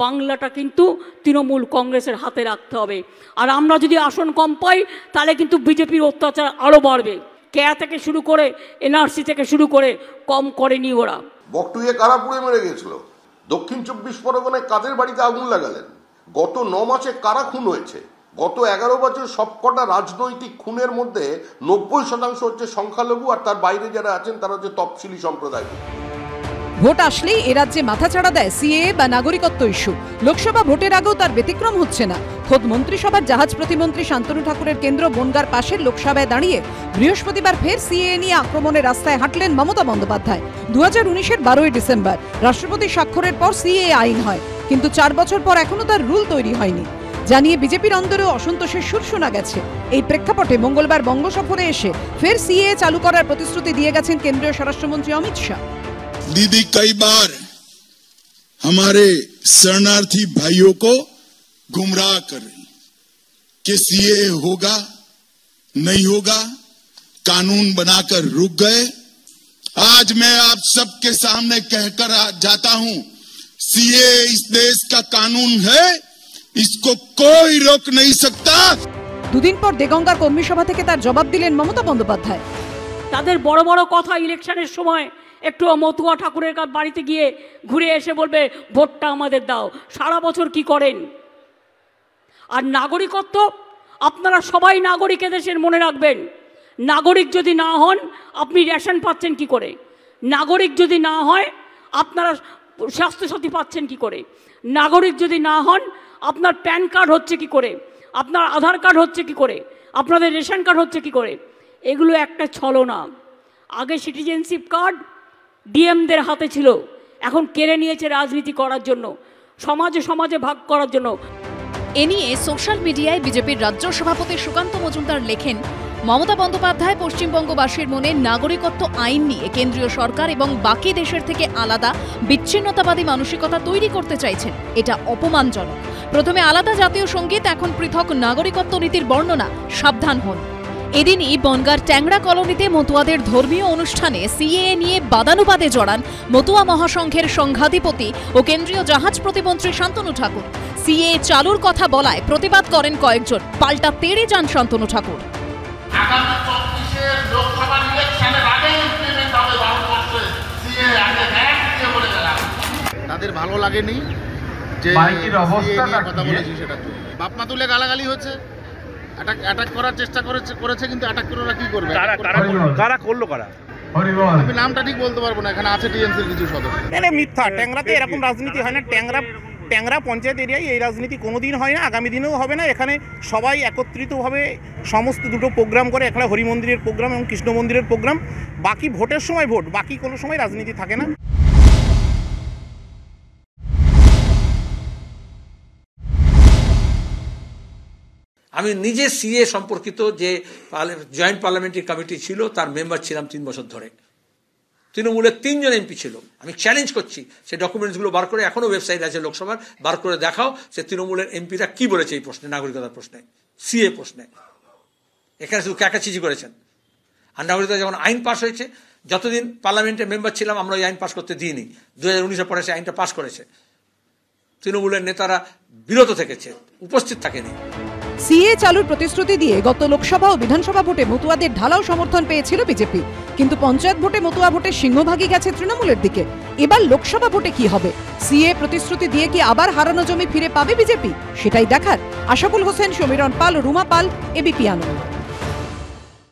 বাংলাটা কিন্তু তৃণমূল কংগ্রেসের হাতে রাখতে হবে। আর আমরা যদি আসন কম পাই তাহলে কিন্তু বিজেপির অত্যাচার আরও বাড়বে। কেয়া থেকে শুরু করে এনআরসি থেকে শুরু করে কম করেনি ওরা। বকটুয়ে কারা পুড়ে মেরে গেছিল? দক্ষিণ 24 পরগনায় কাদের বাড়িতে আগুন লাগালেন? গত 9 মাসে কারা খুন হয়েছে? গত 11 বছর সবকটা রাজনৈতিক খুনের মধ্যে 90% হচ্ছে সংখ্যালঘু, আর তার বাইরে যারা আছেন তারা হচ্ছে তফসিলি সম্প্রদায়। ভোট আসলেই এ রাজ্যে মাথাচাড়া দেয় সিএএ বা নাগরিকত্ব ইস্যু। লোকসভা ভোটের আগেও তার ব্যতিক্রম হচ্ছে না। খোদ মন্ত্রিসভার জাহাজ প্রতিমন্ত্রী শান্তনু ঠাকুরের কেন্দ্র বনগাঁর পাশের লোকসভায় দাঁড়িয়ে বৃহস্পতিবার ফের সিএএ নিয়ে আক্রমণের রাস্তায় হাঁটলেন মমতা বন্দ্যোপাধ্যায়। 2019-এর 12ই ডিসেম্বর রাষ্ট্রপতির স্বাক্ষরের পর সিএএ আইন হয়, কিন্তু 4 বছর পর এখনো তার রুল তৈরি হয়নি জানিয়ে বিজেপির অন্দরেও অসন্তোষের সুর শোনা গেছে। এই প্রেক্ষাপটে মঙ্গলবার বঙ্গ সফরে এসে ফের সিএএ চালু করার প্রতিশ্রুতি দিয়ে গেছেন কেন্দ্রীয় স্বরাষ্ট্রমন্ত্রী অমিত শাহ। दीदी कई बार हमारे शरणार्थी भाइयों को गुमराह कर रही कि सीए होगा नहीं होगा, कानून बनाकर रुक गए। आज मैं आप सबके सामने कहकर जाता हूं, सीए इस देश का कानून है, इसको कोई रोक नहीं सकता। দুদিন পর দেগঙ্গার কর্মী সভা থেকে তার জবাব দিলেন মমতা বন্দ্যোপাধ্যায়। তাদের বড় বড় কথা ইলেকশনের সময় একটু মতুয়া ঠাকুরের বাড়িতে গিয়ে ঘুরে এসে বলবে ভোটটা আমাদের দাও। সারা বছর কি করেন? আর নাগরিকত্ব, আপনারা সবাই নাগরিক দেশের, মনে রাখবেন। নাগরিক যদি না হন আপনি রেশন পাচ্ছেন কি করে? নাগরিক যদি না হয় আপনারা স্বাস্থ্যসাথী পাচ্ছেন কি করে? নাগরিক যদি না হন আপনার প্যান কার্ড হচ্ছে কি করে? আপনার আধার কার্ড হচ্ছে কি করে? আপনাদের রেশন কার্ড হচ্ছে কি করে? এগুলো একটা ছলনা। আগে সিটিজেনশিপ কার্ড ডিএমদের হাতে ছিল, এখন কেড়ে নিয়েছে রাজনীতি করার জন্য, সমাজে সমাজে ভাগ করার জন্য। এ নিয়ে সোশ্যাল মিডিয়ায় বিজেপির রাজ্য সভাপতি সুকান্ত মজুমদার লেখেন, মমতা বন্দ্যোপাধ্যায় পশ্চিমবঙ্গবাসীর মনে নাগরিকত্ব আইন নিয়ে কেন্দ্রীয় সরকার এবং বাকি দেশের থেকে আলাদা বিচ্ছিন্নতাবাদী মানসিকতা তৈরি করতে চাইছেন। এটা অপমানজনক। প্রথমে আলাদা জাতীয় সঙ্গীত, এখন পৃথক নাগরিকত্ব নীতির বর্ণনা। সাবধান হন। এদিনই বনগাঁর ট্যাংরা কলোনিতে মতুয়াদের ধর্মীয় অনুষ্ঠানে সিএএ নিয়ে বাদানুবাদে জড়ান মতুয়া মহাসংঘের সংঘাধিপতি ও কেন্দ্রীয় জাহাজ প্রতিমন্ত্রী শান্তনু ঠাকুর। সিএএ চালুর কথা বলায় প্রতিবাদ করেন কয়েকজন, পাল্টা তেড়ে যান শান্তনু ঠাকুর। তাদের ভালো লাগেনি যে কথা বলেছি, সেটা বাপমা তুলে গালাগালি হচ্ছে, অ্যাটাক করার চেষ্টা করেছে, কিন্তু অ্যাটাক করে ওরা কি করবে? কারা করলো? আমি নামটা ঠিক বলতে পারবো না, এখানে আছে টিএমসির কিছু সদস্য। মিথ্যা, ট্যাংরাতে এরকম রাজনীতি হয় না। ট্যাংরা পঞ্চায়েত এরিয়ায় এই রাজনীতি কোনোদিন হয় না, আগামী দিনেও হবে না। এখানে সবাই একত্রিতভাবে সমস্ত দুটো প্রোগ্রাম করে, একটা হরি মন্দিরের প্রোগ্রাম এবং কৃষ্ণ মন্দিরের প্রোগ্রাম। বাকি ভোটের সময় ভোট, বাকি কোনো সময় রাজনীতি থাকে না। আমি নিজে সিএ সম্পর্কিত যে জয়েন্ট পার্লামেন্টারি কমিটি ছিল তার মেম্বার ছিলাম 3 বছর ধরে। তৃণমূলের 3 জন এমপি ছিল। আমি চ্যালেঞ্জ করছি, সেই ডকুমেন্টসগুলো বার করে, এখনও ওয়েবসাইট আছে লোকসভার, বার করে দেখাও সে তৃণমূলের এমপিরা কি বলেছে এই প্রশ্নে, নাগরিকতার প্রশ্নে, সিএ প্রশ্নে। এখানে শুধু ক্যাকাচিজি করেছেন। আর নাগরিকতা যখন আইন পাস হয়েছে, যতদিন পার্লামেন্টের মেম্বার ছিলাম আমরা ওই আইন পাস করতে দিইনি। 2019-এর পরে সে আইনটা পাস করেছে। তৃণমূলের নেতারা বিরত থেকেছে, উপস্থিত থাকেনি। সিএ চালুর প্রতিশ্রুতি দিয়ে গত লোকসভা ও বিধানসভা ভোটে মতুয়াদের ঢালাও সমর্থন পেয়েছিল বিজেপি, কিন্তু পঞ্চায়েত ভোটে মতুয়া ভোটে সিংহভাগই গেছে তৃণমূলের দিকে। এবার লোকসভা ভোটে কি হবে? সিএ প্রতিশ্রুতি দিয়ে কি আবার হারানো জমি ফিরে পাবে বিজেপি? সেটাই দেখার। আশাফুল হোসেন, সমীরণ পাল, রুমা পাল, এবিপি আনন্দ।